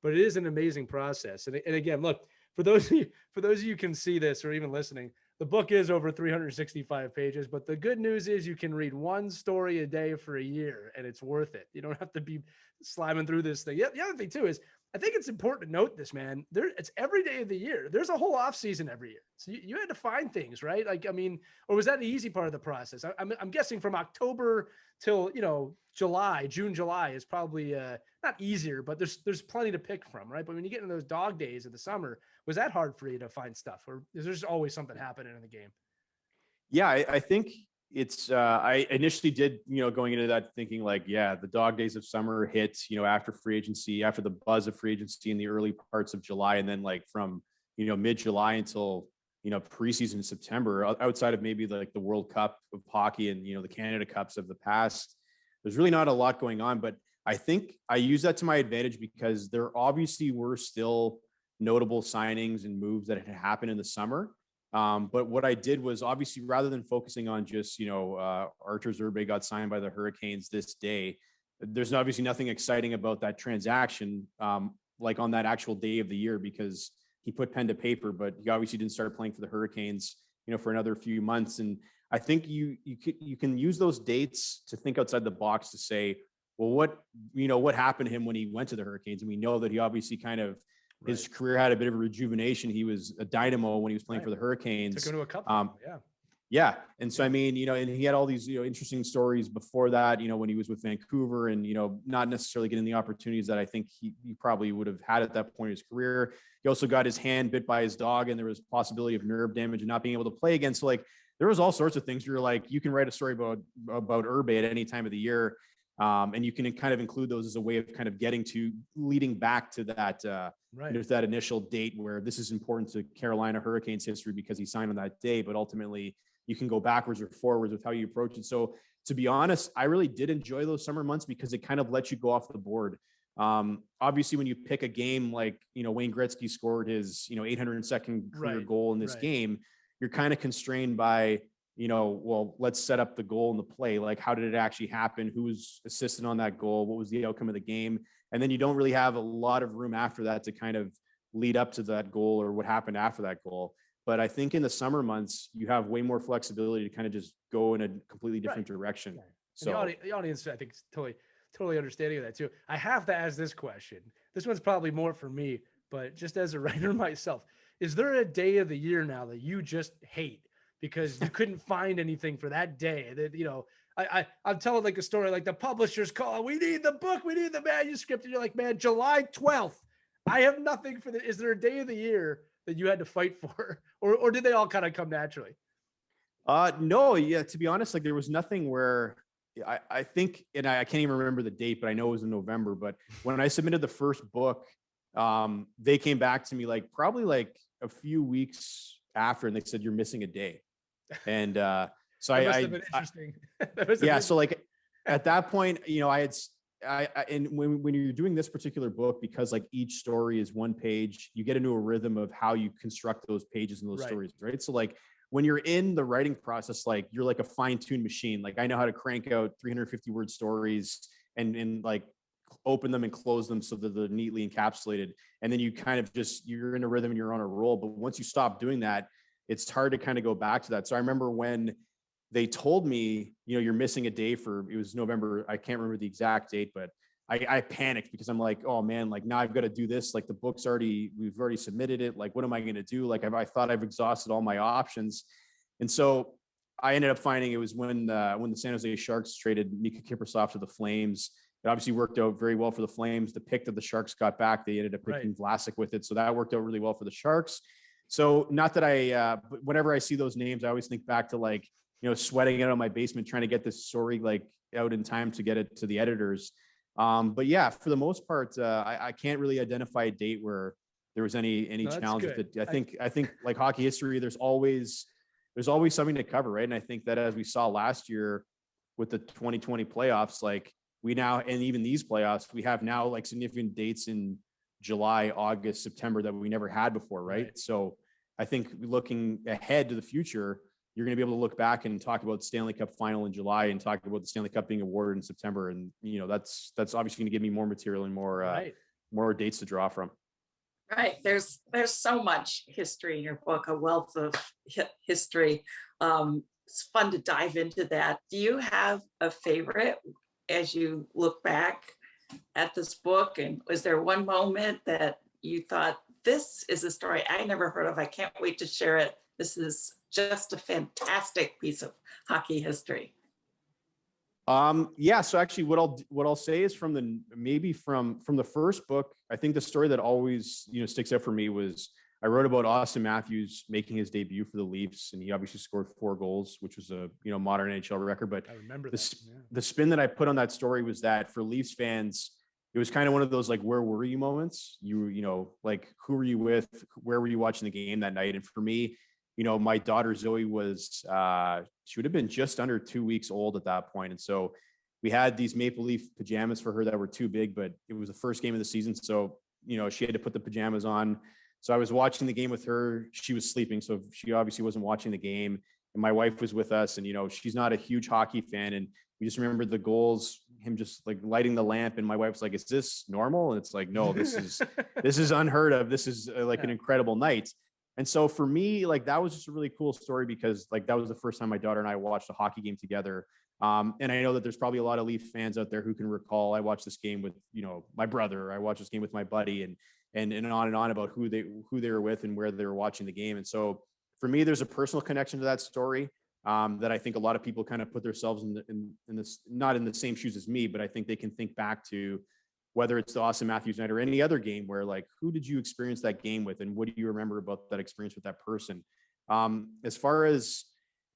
But it is an amazing process. And again, look, for those of you who can see this or even listening, the book is over 365 pages. But the good news is you can read one story a day for a year, and it's worth it. You don't have to be slamming through this thing. The other thing too is, I think it's important to note this, man. It's every day of the year. There's a whole off season every year. So you had to find things, right? Or was that the easy part of the process? I'm guessing from October till, June, July is probably not easier, but there's plenty to pick from, right? But when you get into those dog days of the summer, was that hard for you to find stuff, or is there just always something happening in the game? Yeah, I think it's I initially did, going into that thinking like, the dog days of summer hit, after free agency, after the buzz of free agency in the early parts of July. And then like from, mid-July until, preseason in September, outside of maybe like the World Cup of hockey and, the Canada Cups of the past, there's really not a lot going on. But I think I use that to my advantage because there obviously were still notable signings and moves that had happened in the summer. But what I did was, obviously, rather than focusing on just, Artur Zerbe got signed by the Hurricanes this day, there's obviously nothing exciting about that transaction, like on that actual day of the year, because he put pen to paper, but he obviously didn't start playing for the Hurricanes, for another few months. And I think you can use those dates to think outside the box to say, well, what happened to him when he went to the Hurricanes? And we know that he obviously kind of his career had a bit of a rejuvenation. He was a dynamo when he was playing for the Took Hurricanes. him to a cup. Yeah. And so, I mean, and he had all these, interesting stories before that, when he was with Vancouver and, not necessarily getting the opportunities that I think he probably would have had at that point in his career. He also got his hand bit by his dog and there was possibility of nerve damage and not being able to play again. So like, there was all sorts of things where you're like, you can write a story about Urbe at any time of the year. And you can kind of include those as a way of kind of leading back to that, there's that initial date where this is important to Carolina Hurricanes history because he signed on that day, but ultimately you can go backwards or forwards with how you approach it. So to be honest, I really did enjoy those summer months because it kind of lets you go off the board. Obviously when you pick a game, like, Wayne Gretzky scored his, 802nd career goal in this game, you're kind of constrained by, well, let's set up the goal and the play. Like, how did it actually happen? Who was assisting on that goal? What was the outcome of the game? And then you don't really have a lot of room after that to kind of lead up to that goal or what happened after that goal. But I think in the summer months, you have way more flexibility to kind of just go in a completely different direction. Right. So the audience, I think, is totally understanding of that too. I have to ask this question. This one's probably more for me, but just as a writer myself, is there a day of the year now that you just hate because you couldn't find anything for that day? That, I'm telling like a story, like the publishers call, we need the book, we need the manuscript. And you're like, man, July 12th, I have nothing for is there a day of the year that you had to fight for, or did they all kind of come naturally? No, yeah, to be honest, like there was nothing where I think, and I can't even remember the date, but I know it was in November. But when I submitted the first book, they came back to me like probably like a few weeks after, and they said, you're missing a day. And so that must have been interesting. Yeah. So like at that point, and when you're doing this particular book, because like each story is one page, you get into a rhythm of how you construct those pages and those stories, right? So like when you're in the writing process, like you're like a fine-tuned machine. Like I know how to crank out 350 word stories and like open them and close them so that they're neatly encapsulated. And then you kind of you're in a rhythm and you're on a roll. But once you stop doing that, it's hard to kind of go back to that. So I remember when they told me, you're missing a day it was November. I can't remember the exact date, but I panicked because I'm like, oh man, like now I've got to do this. Like the we've already submitted it. Like, what am I going to do? Like, I thought I've exhausted all my options. And so I ended up finding it was when the San Jose Sharks traded Mika Kiprusoff to the Flames. It obviously worked out very well for the Flames. The pick that the Sharks got back, they ended up picking Vlasic with it. So that worked out really well for the Sharks. So not that but whenever I see those names, I always think back to like, sweating out of my basement, trying to get this story like out in time to get it to the editors. But yeah, for the most part, I can't really identify a date where there was any challenge with it. I think like hockey history, there's always something to cover, right? And I think that as we saw last year with the 2020 playoffs, like we now, and even these playoffs, we have now like significant dates in July, August, September that we never had before, right? So I think looking ahead to the future, you're going to be able to look back and talk about the Stanley Cup final in July and talk about the Stanley Cup being awarded in September. And, that's obviously going to give me more material and more dates to draw from. Right. There's so much history in your book, a wealth of history. It's fun to dive into that. Do you have a favorite as you look back at this book? And was there one moment that you thought, this is a story I never heard of, I can't wait to share it, this is just a fantastic piece of hockey history? Yeah. So actually what I'll say is from the first book, I think the story that always, sticks out for me was I wrote about Austin Matthews making his debut for the Leafs, and he obviously scored 4 goals, which was a, modern NHL record. But I remember the spin that I put on that story was that for Leafs fans, it was kind of one of those like, where were you moments? Like, who were you with? Where were you watching the game that night? And for me, my daughter Zoe was, she would have been just under 2 weeks old at that point. And so we had these Maple Leaf pajamas for her that were too big, but it was the first game of the season. So, she had to put the pajamas on. So I was watching the game with her. She was sleeping, so she obviously wasn't watching the game. And my wife was with us, and, she's not a huge hockey fan. And we just remember the goals, him just like lighting the lamp. And my wife's like, is this normal? And it's like, no, this is unheard of. This is like an incredible night. And so for me, like, that was just a really cool story because like, that was the first time my daughter and I watched a hockey game together. And I know that there's probably a lot of Leaf fans out there who can recall, I watched this game with, my brother, I watched this game with my buddy. and on about who they were with and where they were watching the game. And so for me, there's a personal connection to that story that I think a lot of people kind of put themselves in this, not in the same shoes as me, but I think they can think back to whether it's the Austin Matthews night or any other game where, like, who did you experience that game with, and what do you remember about that experience with that person? As far as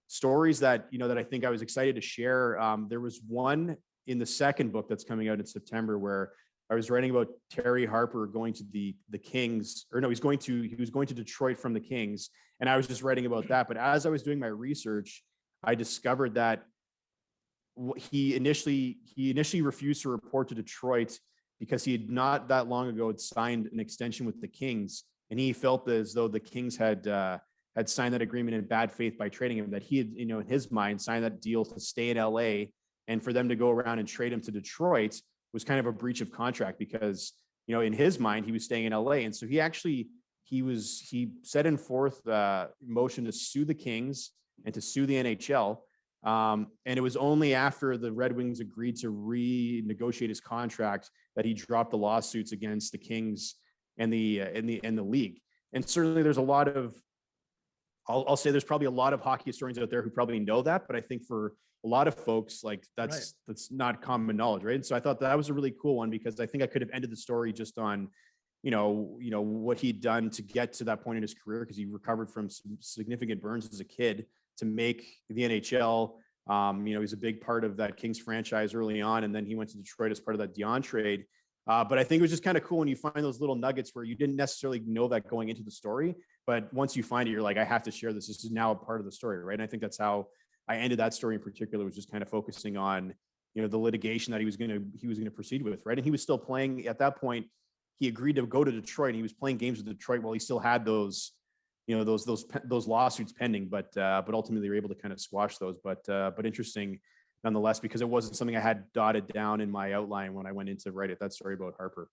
stories that I think I was excited to share, there was one in the second book that's coming out in September where I was writing about Terry Harper going to the Kings, or no, he was going to Detroit from the Kings, and I was just writing about that. But as I was doing my research, I discovered that he initially refused to report to Detroit because he had not that long ago had signed an extension with the Kings, and he felt as though the Kings had signed that agreement in bad faith by trading him, that he had, in his mind, signed that deal to stay in LA, and for them to go around and trade him to Detroit was kind of a breach of contract because, in his mind, he was staying in LA. And so he set in forth motion to sue the Kings and to sue the NHL. And it was only after the Red Wings agreed to renegotiate his contract that he dropped the lawsuits against the Kings and the league. And certainly there's a lot of, I'll say there's probably a lot of hockey historians out there who probably know that, but I think for a lot of folks, like that's not common knowledge, right? And so I thought that was a really cool one because I think I could have ended the story just on, what he'd done to get to that point in his career, because he recovered from some significant burns as a kid to make the NHL. He's a big part of that Kings franchise early on, and then he went to Detroit as part of that Dion trade. But I think it was just kind of cool when you find those little nuggets where you didn't necessarily know that going into the story, but once you find it, you're like, I have to share this. This is now a part of the story, right? And I think that's how I ended that story in particular, was just kind of focusing on, the litigation that he was going to proceed with, right? And he was still playing at that point. He agreed to go to Detroit, and he was playing games with Detroit while he still had those, those lawsuits pending. But ultimately, they were able to kind of squash those. But interesting nonetheless, because it wasn't something I had dotted down in my outline when I went in to write that story about Harper.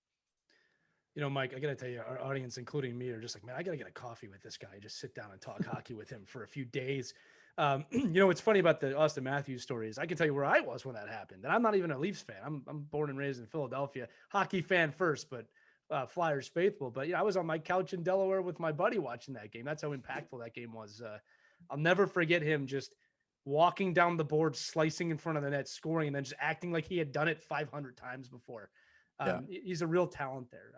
Mike, I got to tell you, our audience, including me, are just like, man, I got to get a coffee with this guy. Just sit down and talk hockey with him for a few days. What's funny about the Austin Matthews story is I can tell you where I was when that happened. And I'm not even a Leafs fan. I'm born and raised in Philadelphia, hockey fan first, but Flyers faithful. But I was on my couch in Delaware with my buddy watching that game. That's how impactful that game was. I'll never forget him just walking down the board, slicing in front of the net, scoring, and then just acting like he had done it 500 times before. He's a real talent there.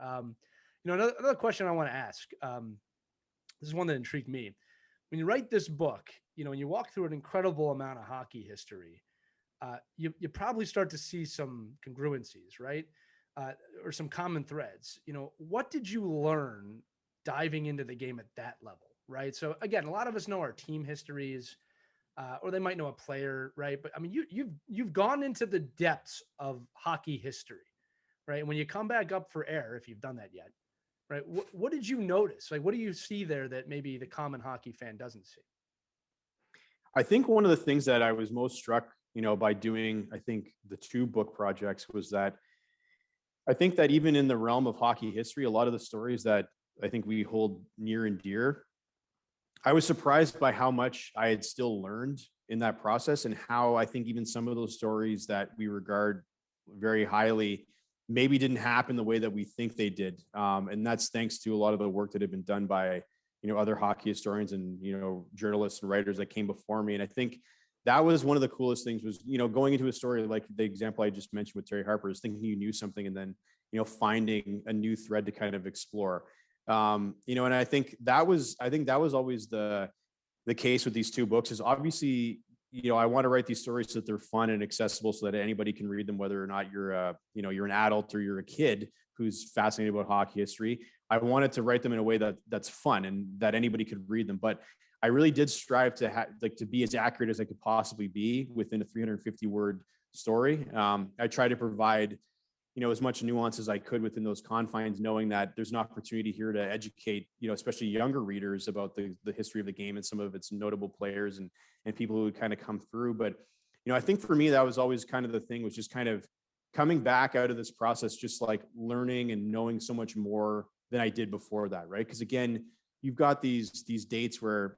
Another question I want to ask, this is one that intrigued me. When you write this book, when you walk through an incredible amount of hockey history, you probably start to see some congruencies, right? Or some common threads. What did you learn diving into the game at that level, right? So again, a lot of us know our team histories, or they might know a player, right? But I mean, you've gone into the depths of hockey history, right? And when you come back up for air, if you've done that yet, right? What did you notice? Like, what do you see there that maybe the common hockey fan doesn't see? I think one of the things that I was most struck, by doing, I think, the 2 book projects was that I think that even in the realm of hockey history, a lot of the stories that I think we hold near and dear, I was surprised by how much I had still learned in that process, and how I think even some of those stories that we regard very highly maybe didn't happen the way that we think they did. And that's thanks to a lot of the work that had been done by, other hockey historians and, journalists and writers that came before me. And I think that was one of the coolest things was, going into a story like the example I just mentioned with Terry Harper, is thinking you knew something and then, finding a new thread to kind of explore. And I think that was always the case with these 2 books. Is obviously, I want to write these stories so that they're fun and accessible so that anybody can read them, whether or not you're you're an adult or you're a kid who's fascinated about hockey history. I wanted to write them in a way that's fun and that anybody could read them. But I really did strive to to be as accurate as I could possibly be within a 350 word story. I try to provide, as much nuance as I could within those confines, knowing that there's an opportunity here to educate, especially younger readers about the history of the game and some of its notable players and people who would kind of come through. But, I think for me, that was always kind of the thing, was just kind of coming back out of this process, just like learning and knowing so much more than I did before that. Right. Because again, you've got these dates where,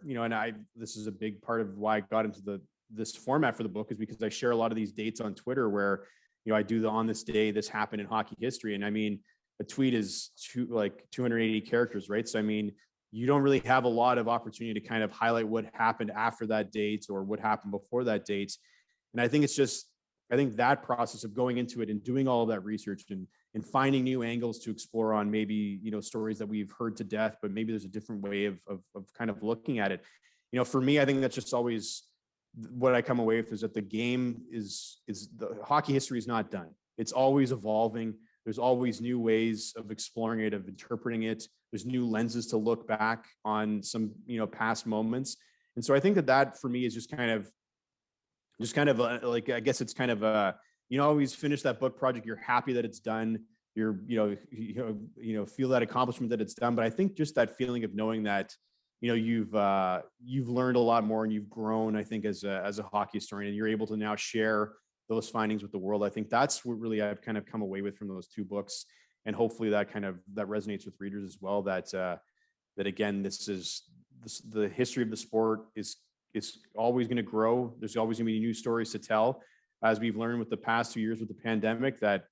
this is a big part of why I got into this format for the book, is because I share a lot of these dates on Twitter where, I do the on this day, this happened in hockey history. And I mean, a tweet is 280 characters, right? So I mean, you don't really have a lot of opportunity to kind of highlight what happened after that date or what happened before that date. And I think I think that process of going into it and doing all of that research and finding new angles to explore on maybe, stories that we've heard to death, but maybe there's a different way of kind of looking at it. For me, I think that's just always what I come away with, is that the game is the hockey history is not done. It's always evolving. There's always new ways of exploring it, of interpreting it. There's new lenses to look back on some, past moments. And so I think that for me is just kind of like, I guess it's kind of always finish that book project. You're happy that it's done. You're, feel that accomplishment that it's done. But I think just that feeling of knowing that, you've learned a lot more and you've grown, I think, as a hockey historian, and you're able to now share those findings with the world. I think that's what really I've kind of come away with from those two books. And hopefully that resonates with readers as well, that again, the history of the sport is always going to grow. There's always going to be new stories to tell, as we've learned with the past 2 years with the pandemic, that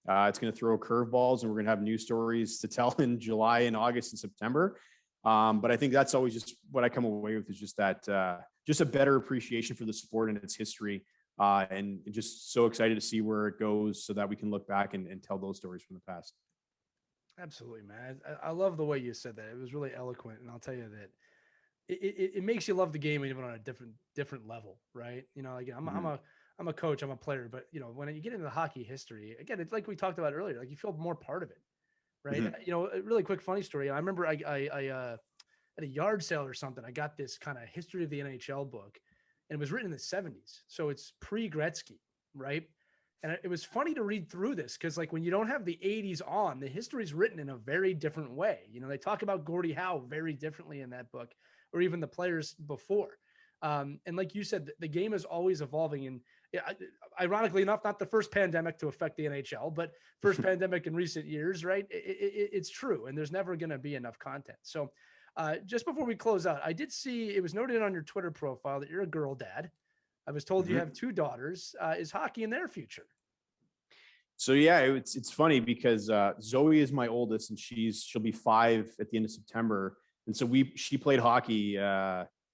it's going to throw curveballs, and we're going to have new stories to tell in July and August and September. But I think that's always just what I come away with, is just that, just a better appreciation for the sport and its history, and just so excited to see where it goes so that we can look back and tell those stories from the past. Absolutely, man. I love the way you said that. It was really eloquent. And I'll tell you that it makes you love the game even on a different level, right? Again, I'm a coach, I'm a player, but when you get into the hockey history, again, it's like we talked about earlier, like you feel more part of it, right? A really quick funny story. I remember I at a yard sale or something, I got this kind of history of the NHL book, and it was written in the 70s. So it's pre-Gretzky, right? And it was funny to read through this, because like when you don't have the 80s on, the history is written in a very different way. They talk about Gordie Howe very differently in that book, or even the players before. And like you said, the game is always evolving. And ironically enough, not the first pandemic to affect the NHL, but first pandemic in recent years, right? It's true. And there's never going to be enough content. So just before we close out, I did see it was noted on your Twitter profile that you're a girl dad. I was told you have 2 daughters. Is hockey in their future? So yeah, it's funny because Zoe is my oldest, and she'll be 5 at the end of September. And so she played hockey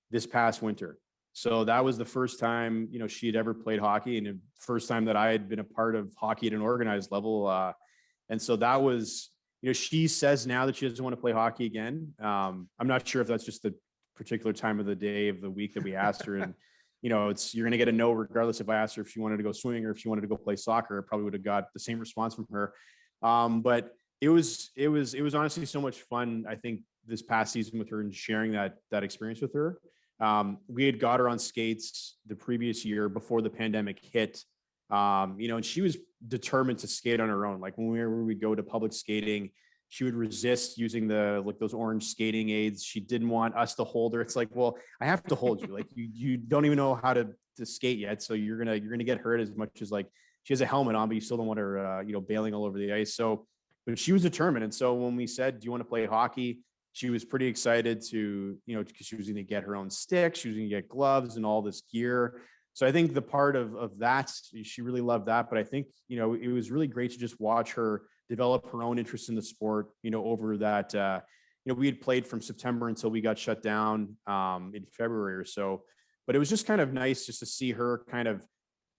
this past winter. So that was the first time, she had ever played hockey, and the first time that I had been a part of hockey at an organized level. And so that was, she says now that she doesn't want to play hockey again. I'm not sure if that's just the particular time of the day of the week that we asked her. And, you're going to get a no, regardless if I asked her if she wanted to go swimming or if she wanted to go play soccer. I probably would have got the same response from her. But it was honestly so much fun, I think, this past season with her, and sharing that experience with her. We had got her on skates the previous year before the pandemic hit, and she was determined to skate on her own. Like when we'd go to public skating, she would resist using those orange skating aids. She didn't want us to hold her. It's like, well, I have to hold you. Like you don't even know how to skate yet, so you're gonna get hurt as much as, like, she has a helmet on, but you still don't want her, bailing all over the ice. So, but she was determined. And so when we said, "Do you want to play hockey?" she was pretty excited to, because she was going to get her own stick, she was going to get gloves and all this gear. So I think the part of that, she really loved that. But I think, it was really great to just watch her develop her own interest in the sport, over that, we had played from September until we got shut down in February or so. But it was just kind of nice just to see her kind of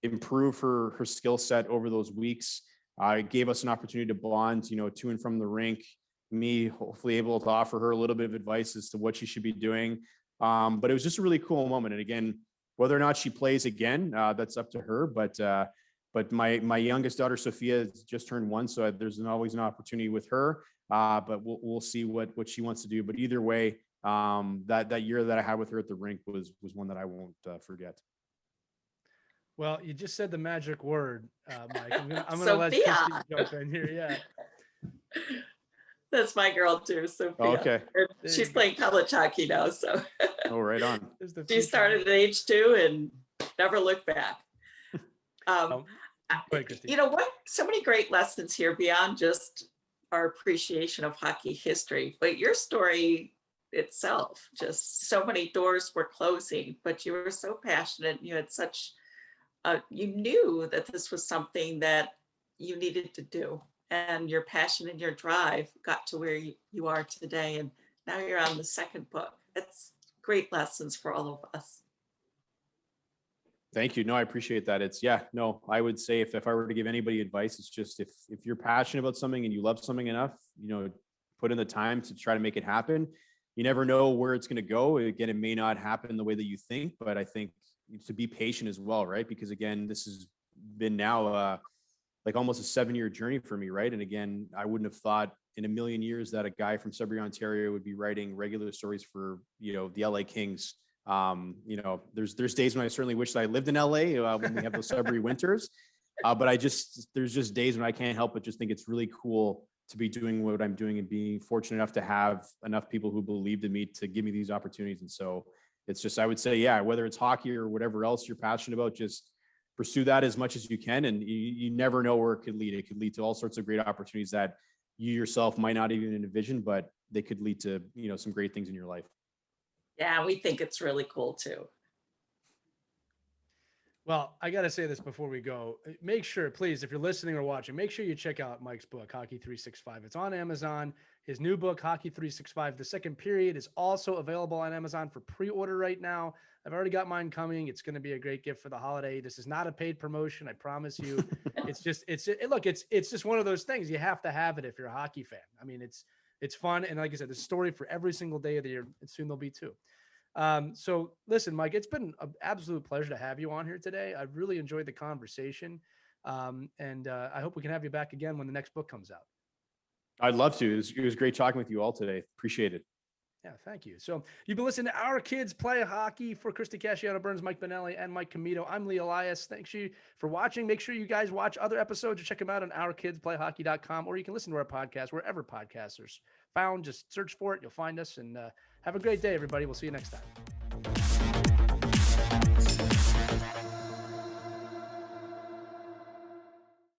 improve her skill set over those weeks. It gave us an opportunity to bond, to and from the rink. Me hopefully able to offer her a little bit of advice as to what she should be doing. But it was just a really cool moment. And again, whether or not she plays again, that's up to her. But my youngest daughter, Sophia, just turned 1. So there's always an opportunity with her. But we'll see what she wants to do. But either way, that year that I had with her at the rink was one that I won't forget. Well, you just said the magic word, Mike. I'm gonna let Christy jump in here. Yeah. That's my girl too, Sophia. Oh, okay. She's playing college hockey now, so. Oh, right on. She started at age 2 and never looked back. What? So many great lessons here beyond just our appreciation of hockey history, but your story itself, just so many doors were closing, but you were so passionate. You had such, you knew that this was something that you needed to do. and your passion and your drive got to where you are today. And now you're on the second book. It's great lessons for all of us. Thank you. No, I appreciate that. I would say if I were to give anybody advice, it's just if you're passionate about something and you love something enough, put in the time to try to make it happen. You never know where it's going to go. Again, it may not happen the way that you think, but I think to be patient as well, right? Because again, this has been now like almost a 7-year journey for me, right? And again, I wouldn't have thought in a million years that a guy from Sudbury, Ontario would be writing regular stories for, the LA Kings. There's days when I certainly wish that I lived in LA when we have those Sudbury winters. But there's just days when I can't help but just think it's really cool to be doing what I'm doing and being fortunate enough to have enough people who believed in me to give me these opportunities. And so it's just, I would say, yeah, whether it's hockey or whatever else you're passionate about, just pursue that as much as you can. And you never know where it could lead. It could lead to all sorts of great opportunities that you yourself might not even envision, but they could lead to, some great things in your life. Yeah, we think it's really cool too. Well, I got to say this before we go. Make sure, please, if you're listening or watching, make sure you check out Mike's book, Hockey 365. It's on Amazon. His new book, Hockey 365, The Second Period, is also available on Amazon for pre-order right now. I've already got mine coming. It's going to be a great gift for the holiday. This is not a paid promotion, I promise you. It's just one of those things. You have to have it if you're a hockey fan. I mean, it's fun. And like I said, the story for every single day of the year, and soon there'll be two. So listen, Mike, it's been an absolute pleasure to have you on here today. I've really enjoyed the conversation. And I hope we can have you back again when the next book comes out. I'd love to. It was great talking with you all today. Appreciate it. Yeah, thank you. So you've been listening to Our Kids Play Hockey. For Christy Casciano Burns, Mike Benelli, and Mike Commito, I'm Lee Elias. Thanks you for watching. Make sure you guys watch other episodes or check them out on ourkidsplayhockey.com, or you can listen to our podcast wherever podcasts are found. Just search for it. You'll find us. And have a great day, everybody. We'll see you next time.